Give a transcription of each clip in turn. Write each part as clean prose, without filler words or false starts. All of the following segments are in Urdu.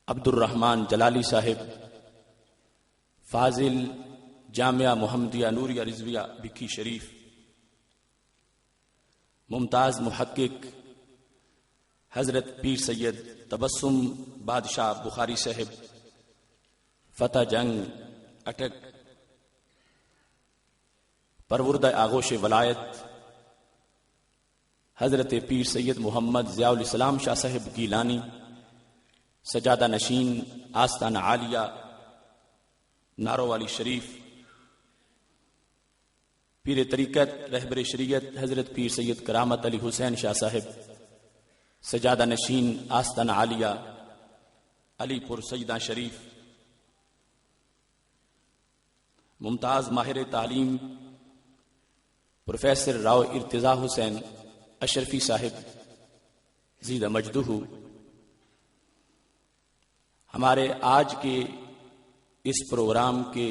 عبد الرحمن جلالی صاحب، فاضل، جامعہ محمدیہ نوریہ رضویہ بکھی شریف، ممتاز محقق حضرت پیر سید تبسم بادشاہ بخاری صاحب، فتح جنگ اٹک، پروردہ آغوش ولایت حضرت پیر سید محمد ضیاء الاسلام شاہ صاحب گیلانی، سجادہ نشین آستانہ عالیہ نارو والی شریف، پیر طریقت رہبر شریعت حضرت پیر سید کرامت علی حسین شاہ صاحب، سجادہ نشین آستانہ عالیہ علی پور سیدہ شریف، ممتاز ماہر تعلیم پروفیسر راؤ ارتضیٰ حسین اشرفی صاحب زید مجدہ، ہمارے آج کے اس پروگرام کے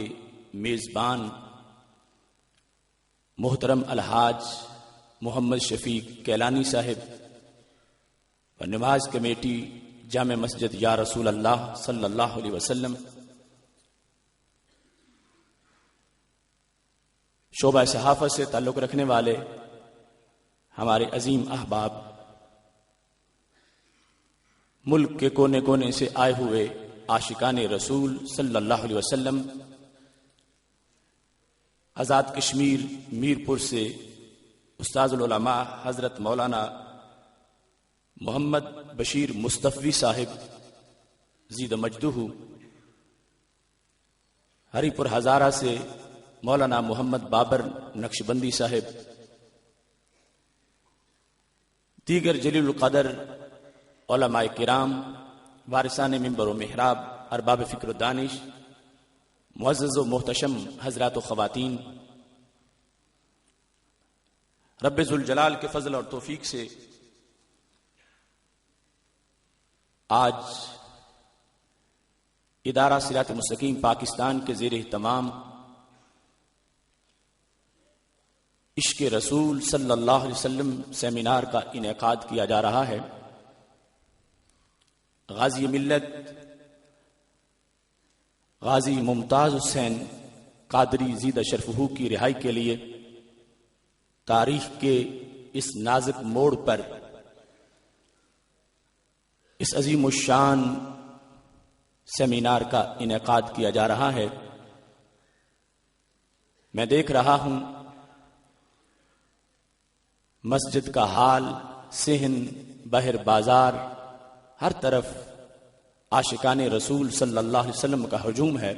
میزبان محترم الحاج محمد شفیق کیلانی صاحب و نماز کمیٹی جامع مسجد یا رسول اللہ صلی اللہ علیہ وسلم، شعبہ صحافت سے تعلق رکھنے والے ہمارے عظیم احباب، ملک کے کونے کونے سے آئے ہوئے عاشقان رسول صلی اللہ علیہ وسلم، آزاد کشمیر میرپور سے استاذ العلماء حضرت مولانا محمد بشیر مصطفی صاحب زید مجدہ، ہری پور ہزارہ سے مولانا محمد بابر نقشبندی صاحب، دیگر جلیل القدر علماء کرام، وارثان منبر و محراب، ارباب فکر و دانش، معزز و محتشم حضرات و خواتین، رب ذوالجلال کے فضل اور توفیق سے آج ادارہ صراط مستقیم پاکستان کے زیر اہتمام عشق رسول صلی اللہ علیہ وسلم سیمینار کا انعقاد کیا جا رہا ہے۔ غازی ملت غازی ممتاز حسین قادری زیدہ شرفہ کی رہائی کے لیے تاریخ کے اس نازک موڑ پر اس عظیم الشان سیمینار کا انعقاد کیا جا رہا ہے۔ میں دیکھ رہا ہوں مسجد کا حال، صحن، بہر بازار، ہر طرف عاشقان رسول صلی اللہ علیہ وسلم کا ہجوم ہے۔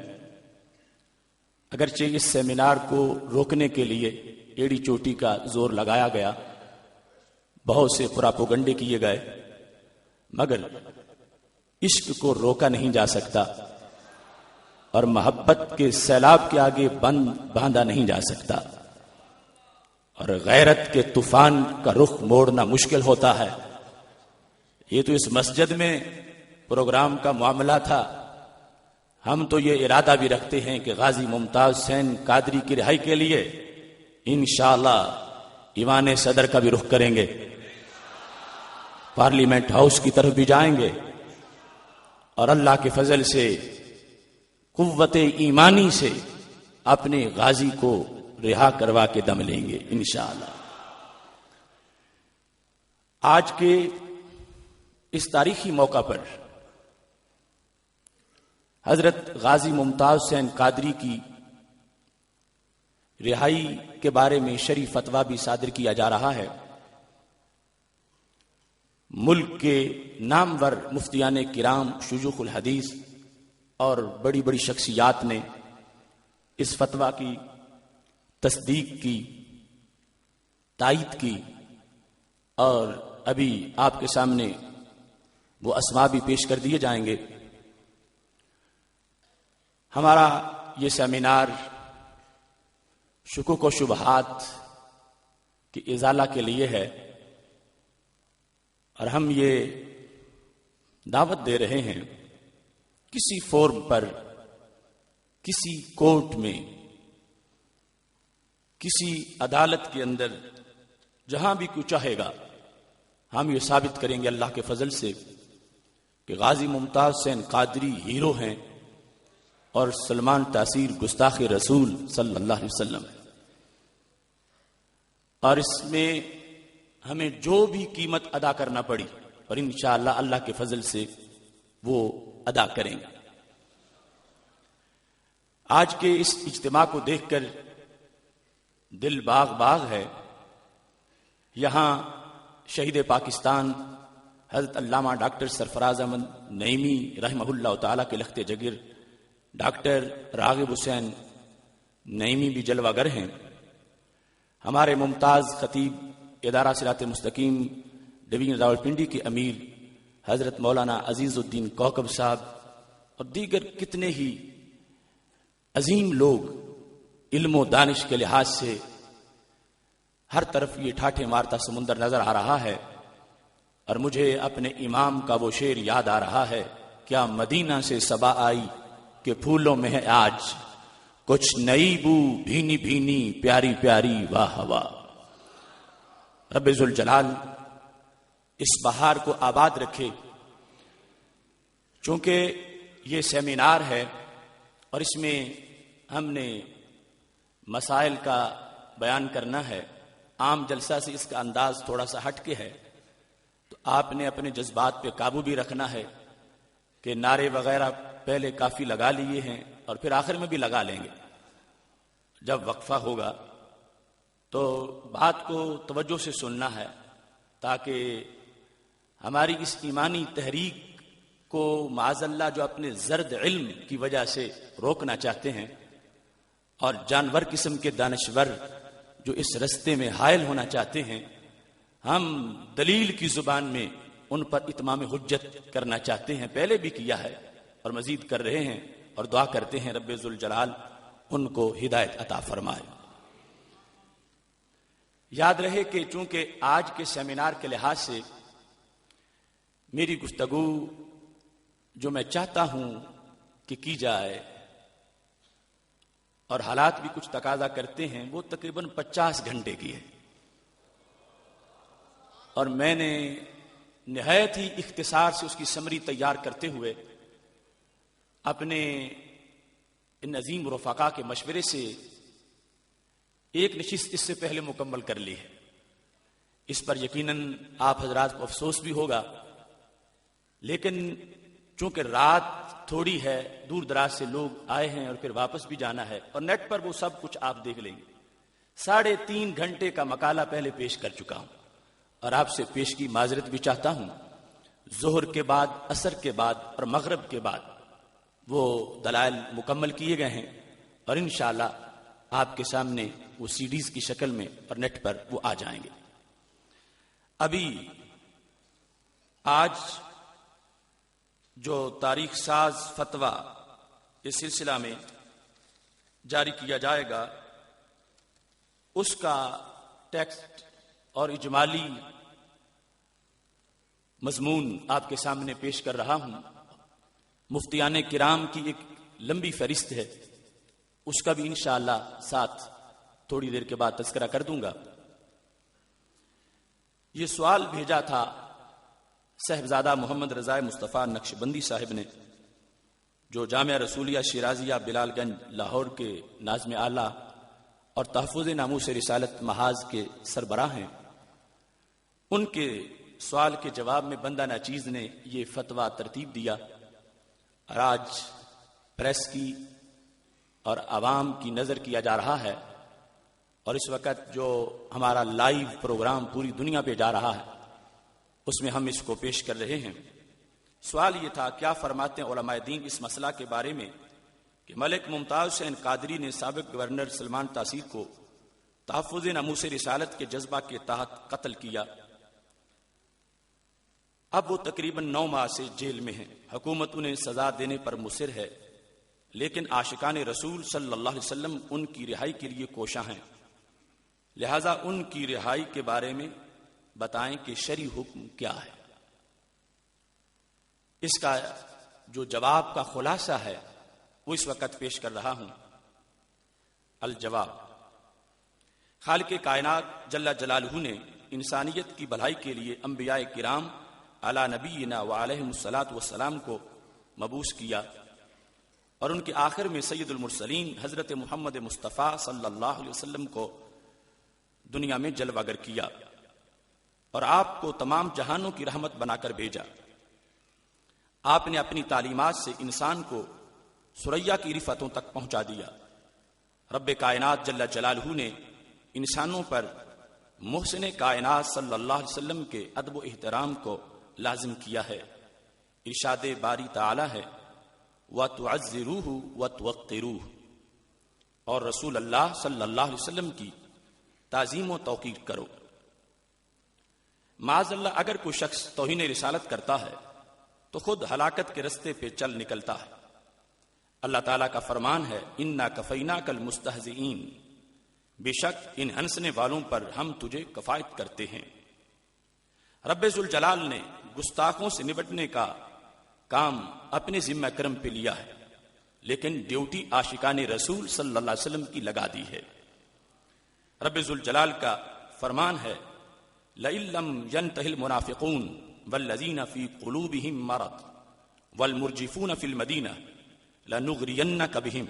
اگرچہ اس سیمینار کو روکنے کے لیے ایڑی چوٹی کا زور لگایا گیا، بہت سے پراپوگنڈے کیے گئے، مگر عشق کو روکا نہیں جا سکتا اور محبت کے سیلاب کے آگے بند باندھا نہیں جا سکتا، اور غیرت کے طوفان کا رخ موڑنا مشکل ہوتا ہے۔ یہ تو اس مسجد میں پروگرام کا معاملہ تھا، ہم تو یہ ارادہ بھی رکھتے ہیں کہ غازی ممتاز حسین قادری کی رہائی کے لیے انشاءاللہ ایوان صدر کا بھی رخ کریں گے، پارلیمنٹ ہاؤس کی طرف بھی جائیں گے، اور اللہ کے فضل سے قوت ایمانی سے اپنے غازی کو رہا کروا کے دم لیں گے انشاءاللہ۔ آج کے اس تاریخی موقع پر حضرت غازی ممتاز حسین قادری کی رہائی کے بارے میں شرعی فتویٰ بھی صادر کیا جا رہا ہے۔ ملک کے نامور مفتیان کرام، شیوخ الحدیث اور بڑی بڑی شخصیات نے اس فتویٰ کی تصدیق کی، تائید کی، اور ابھی آپ کے سامنے وہ اسماء بھی پیش کر دیے جائیں گے۔ ہمارا یہ سیمینار شکوک و شبہات کی ازالہ کے لیے ہے، اور ہم یہ دعوت دے رہے ہیں کسی فورم پر، کسی کورٹ میں، کسی عدالت کے اندر، جہاں بھی کوئی چاہے گا، ہم یہ ثابت کریں گے اللہ کے فضل سے کہ غازی ممتاز حسین قادری ہیرو ہیں اور سلمان تاثیر گستاخ رسول صلی اللہ علیہ وسلم ہے، اور اس میں ہمیں جو بھی قیمت ادا کرنا پڑی اور انشاءاللہ اللہ کے فضل سے وہ ادا کریں گے۔ آج کے اس اجتماع کو دیکھ کر دل باغ باغ ہے۔ یہاں شہید پاکستان حضرت علامہ ڈاکٹر سرفراز احمد نعیمی رحمہ اللہ تعالیٰ کے لخت جگر ڈاکٹر راغب حسین نعیمی بھی جلوہ گر ہیں۔ ہمارے ممتاز خطیب ادارہ صراط مستقیم ڈویژن راولپنڈی کے امیر حضرت مولانا عزیز الدین کوکب صاحب اور دیگر کتنے ہی عظیم لوگ علم و دانش کے لحاظ سے ہر طرف یہ ٹھاٹھے مارتا سمندر نظر آ رہا ہے، اور مجھے اپنے امام کا وہ شعر یاد آ رہا ہے، کیا مدینہ سے صبا آئی کہ پھولوں میں ہے آج کچھ نئی بو بھینی بھینی پیاری پیاری واہ ہوا۔ رب ذوالجلال اس بہار کو آباد رکھے۔ چونکہ یہ سیمینار ہے اور اس میں ہم نے مسائل کا بیان کرنا ہے، عام جلسہ سے اس کا انداز تھوڑا سا ہٹ کے ہے، تو آپ نے اپنے جذبات پہ قابو بھی رکھنا ہے کہ نعرے وغیرہ پہلے کافی لگا لیے ہیں اور پھر آخر میں بھی لگا لیں گے۔ جب وقفہ ہوگا تو بات کو توجہ سے سننا ہے تاکہ ہماری اس ایمانی تحریک کو معاذ اللہ جو اپنے زرد علم کی وجہ سے روکنا چاہتے ہیں اور جانور قسم کے دانشور جو اس رستے میں حائل ہونا چاہتے ہیں، ہم دلیل کی زبان میں ان پر اتمام حجت کرنا چاہتے ہیں، پہلے بھی کیا ہے اور مزید کر رہے ہیں، اور دعا کرتے ہیں رب ذوالجلال ان کو ہدایت عطا فرمائے۔ یاد رہے کہ چونکہ آج کے سیمینار کے لحاظ سے میری گفتگو جو میں چاہتا ہوں کہ کی جائے اور حالات بھی کچھ تقاضا کرتے ہیں، وہ تقریباً 50 گھنٹے کی ہے، اور میں نے نہایت ہی اختصار سے اس کی سمری تیار کرتے ہوئے اپنے ان عظیم رفقا کے مشورے سے ایک نشست اس سے پہلے مکمل کر لی ہے۔ اس پر یقیناً آپ حضرات کو افسوس بھی ہوگا، لیکن چونکہ رات تھوڑی ہے، دور دراز سے لوگ آئے ہیں اور پھر واپس بھی جانا ہے، اور نیٹ پر وہ سب کچھ آپ دیکھ لیں گے۔ 3.5 گھنٹے کا مقالہ پہلے پیش کر چکا ہوں، اور آپ سے پیش کی معذرت بھی چاہتا ہوں۔ ظہر کے بعد، عصر کے بعد اور مغرب کے بعد وہ دلائل مکمل کیے گئے ہیں، اور انشاءاللہ آپ کے سامنے وہ سی ڈیز کی شکل میں اور نیٹ پر وہ آ جائیں گے۔ ابھی آج جو تاریخ ساز فتویٰ اس سلسلہ میں جاری کیا جائے گا، اس کا ٹیکسٹ اور اجمالی مضمون آپ کے سامنے پیش کر رہا ہوں۔ مفتیان کرام کی ایک لمبی فہرست ہے، اس کا بھی انشاءاللہ ساتھ تھوڑی دیر کے بعد تذکرہ کر دوں گا۔ یہ سوال بھیجا تھا صاحبزادہ محمد رضا مصطفیٰ نقشبندی صاحب نے، جو جامعہ رسولیہ شیرازیہ بلال گنج لاہور کے ناظم اعلیٰ اور تحفظ ناموس رسالت محاذ کے سربراہ ہیں۔ ان کے سوال کے جواب میں بندہ ناچیز نے یہ فتویٰ ترتیب دیا، اور آج پریس کی اور عوام کی نظر کیا جا رہا ہے، اور اس وقت جو ہمارا لائیو پروگرام پوری دنیا پہ جا رہا ہے اس میں ہم اس کو پیش کر رہے ہیں۔ سوال یہ تھا، کیا فرماتے ہیں علماء دین اس مسئلہ کے بارے میں کہ ملک ممتاز حسین قادری نے سابق گورنر سلمان تاثیر کو تحفظ ناموس رسالت کے جذبہ کے تحت قتل کیا، اب وہ تقریباً 9 ماہ سے جیل میں ہیں، حکومت انہیں سزا دینے پر مصر ہے، لیکن عاشقان رسول صلی اللہ علیہ وسلم ان کی رہائی کے لیے کوشاں ہیں، لہذا ان کی رہائی کے بارے میں بتائیں کہ شرعی حکم کیا ہے۔ اس کا جو جواب کا خلاصہ ہے وہ اس وقت پیش کر رہا ہوں۔ الجواب، خالق کائنات جل جلالہ نے انسانیت کی بھلائی کے لیے انبیاء کرام علی نبینا وعلیہم الصلاۃ والسلام کو مبعوث کیا، اور ان کے آخر میں سید المرسلین حضرت محمد مصطفیٰ صلی اللہ علیہ وسلم کو دنیا میں جلوہ گر کیا اور آپ کو تمام جہانوں کی رحمت بنا کر بھیجا۔ آپ نے اپنی تعلیمات سے انسان کو ثریا کی رفتوں تک پہنچا دیا۔ رب کائنات جل جلالہ نے انسانوں پر محسن کائنات صلی اللہ علیہ وسلم کے ادب و احترام کو لازم کیا ہے۔ ارشاد باری تعالی ہے وَتُعَزِّرُوهُ وَتُوَقِّرُوهُ، اور رسول اللہ صلی اللہ علیہ وسلم کی تعظیم و توقیر کرو۔ معاذ اللہ اگر کوئی شخص توہین رسالت کرتا ہے تو خود ہلاکت کے رستے پہ چل نکلتا ہے۔ اللہ تعالیٰ کا فرمان ہے اِنَّا كَفَيْنَاكَ الْمُسْتَهْزِئِينَ، بے شک ان ہنسنے والوں پر ہم تجھے کفایت کرتے ہیں۔ رب ذوالجلال نے گستاخوں سے نبٹنے کا کام اپنے ذمہ کرم پہ لیا ہے، لیکن ڈیوٹی عاشقان رسول صلی اللہ علیہ وسلم کی لگا دی ہے۔ رب ذوالجلال کا فرمان ہے لَئِن لَّمْ يَنْتَهِ الْمُنَافِقُونَ وَالَّذِينَ فِي قُلُوبِهِم مَّرَضٌ وَالْمُرْجِفُونَ فِي الْمَدِينَةِ لَنُغْرِيَنَّكَ بِهِمْ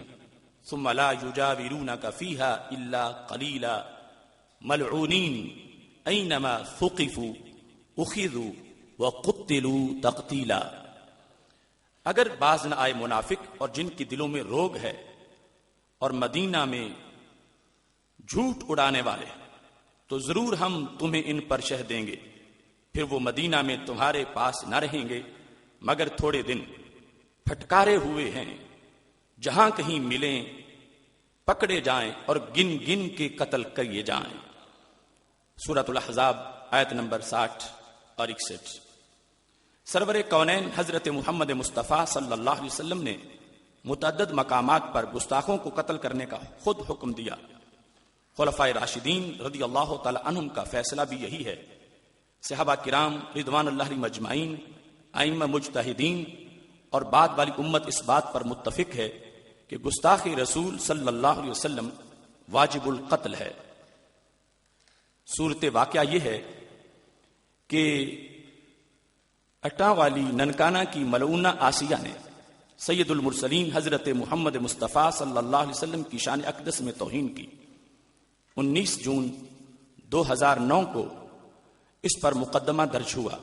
ثُمَّ لَا يُجَاوِرُونَكَ فِيهَا إِلَّا قَلِيلًا مَلْعُونِينَ أَيْنَمَا ثُقِفُوا أُخِذُوا وَقُتِّلُوا تَقْتِيلًا۔ اگر باز نہ آئے منافق اور جن کی دلوں میں روگ ہے اور مدینہ میں جھوٹ اڑانے والے، تو ضرور ہم تمہیں ان پر شہ دیں گے، پھر وہ مدینہ میں تمہارے پاس نہ رہیں گے مگر تھوڑے دن، پھٹکارے ہوئے ہیں، جہاں کہیں ملیں پکڑے جائیں اور گن گن کے قتل کیے جائیں۔ سورۃ الاحزاب آیت نمبر 60 اور 61۔ سرور کونین حضرت محمد مصطفیٰ صلی اللہ علیہ وسلم نے متعدد مقامات پر گستاخوں کو قتل کرنے کا خود حکم دیا۔ خلفائے راشدین رضی اللہ تعالی عنہم کا فیصلہ بھی یہی ہے۔ صحابہ کرام رضوان اللہ علیہم اجمعین، ائمہ مجتہدین اور بعد والی امت اس بات پر متفق ہے کہ گستاخ رسول صلی اللہ علیہ وسلم واجب القتل ہے۔ صورت واقعہ یہ ہے کہ اٹا والی ننکانہ کی ملعونہ آسیہ نے سید المرسلین حضرت محمد مصطفیٰ صلی اللہ علیہ وسلم کی شان اقدس میں توہین کی۔ 19 جون 2009 کو اس پر مقدمہ درج ہوا۔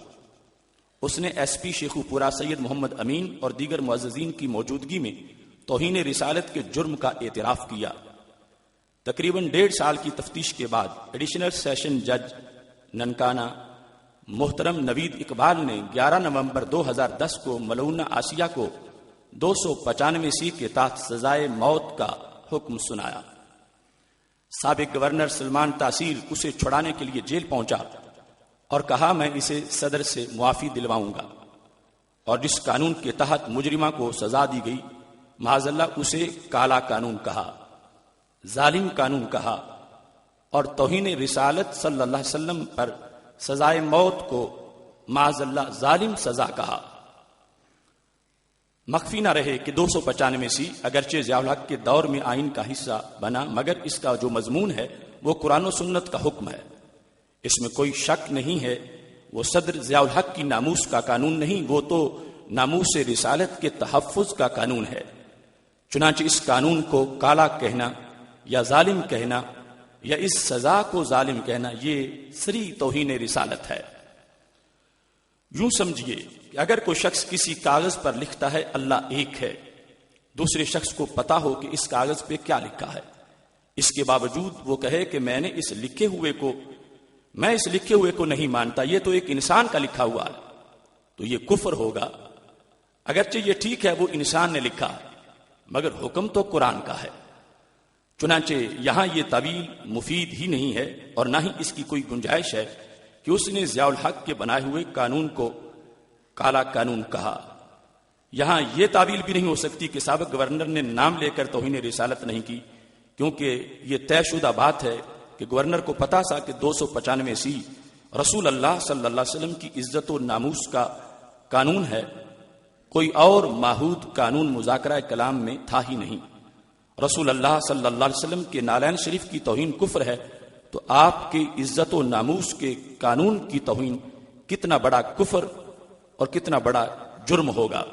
اس نے ایس پی شیخو پورہ سید محمد امین اور دیگر معززین کی موجودگی میں توہین رسالت کے جرم کا اعتراف کیا۔ تقریباً 1.5 سال کی تفتیش کے بعد ایڈیشنل سیشن جج ننکانہ محترم نوید اقبال نے 11 نومبر 2010 کو ملعونہ آسیہ کو 295 کے تحت سزائے موت کا حکم سنایا۔ سابق گورنر سلمان تاثیر اسے چھڑانے کے لیے جیل پہنچا اور کہا میں اسے صدر سے معافی دلواؤں گا، اور جس قانون کے تحت مجرمہ کو سزا دی گئی معاذ اللہ اسے کالا قانون کہا، ظالم قانون کہا، اور توہین رسالت صلی اللہ علیہ وسلم پر سزائے موت کو معاذ اللہ ظالم سزا کہا۔ مخفی نہ رہے کہ 295 اگرچہ ضیاء الحق کے دور میں آئین کا حصہ بنا، مگر اس کا جو مضمون ہے وہ قرآن و سنت کا حکم ہے، اس میں کوئی شک نہیں ہے۔ وہ صدر ضیاء الحق کی ناموس کا قانون نہیں، وہ تو ناموس رسالت کے تحفظ کا قانون ہے۔ چنانچہ اس قانون کو کالا کہنا یا ظالم کہنا یا اس سزا کو ظالم کہنا یہ سری توہین رسالت ہے۔ یوں سمجھیے کہ اگر کوئی شخص کسی کاغذ پر لکھتا ہے اللہ ایک ہے، دوسرے شخص کو پتا ہو کہ اس کاغذ پہ کیا لکھا ہے، اس کے باوجود وہ کہے کہ میں اس لکھے ہوئے کو نہیں مانتا، یہ تو ایک انسان کا لکھا ہوا ہے، تو یہ کفر ہوگا۔ اگرچہ یہ ٹھیک ہے وہ انسان نے لکھا، مگر حکم تو قرآن کا ہے۔ چنانچہ یہاں یہ تعویل مفید ہی نہیں ہے اور نہ ہی اس کی کوئی گنجائش ہے کہ اس نے ضیاء الحق کے بنائے ہوئے قانون کو کالا قانون کہا۔ یہاں یہ تعویل بھی نہیں ہو سکتی کہ سابق گورنر نے نام لے کر توہین رسالت نہیں کی، کیونکہ یہ طے شدہ بات ہے کہ گورنر کو پتا تھا کہ 295 رسول اللہ صلی اللہ علیہ وسلم کی عزت و ناموس کا قانون ہے، کوئی اور معہود قانون مذاکرہ کلام میں تھا ہی نہیں۔ رسول اللہ صلی اللہ علیہ وسلم کے نالین شریف کی توہین کفر ہے، تو آپ کی عزت و ناموس کے قانون کی توہین کتنا بڑا کفر اور کتنا بڑا جرم ہوگا.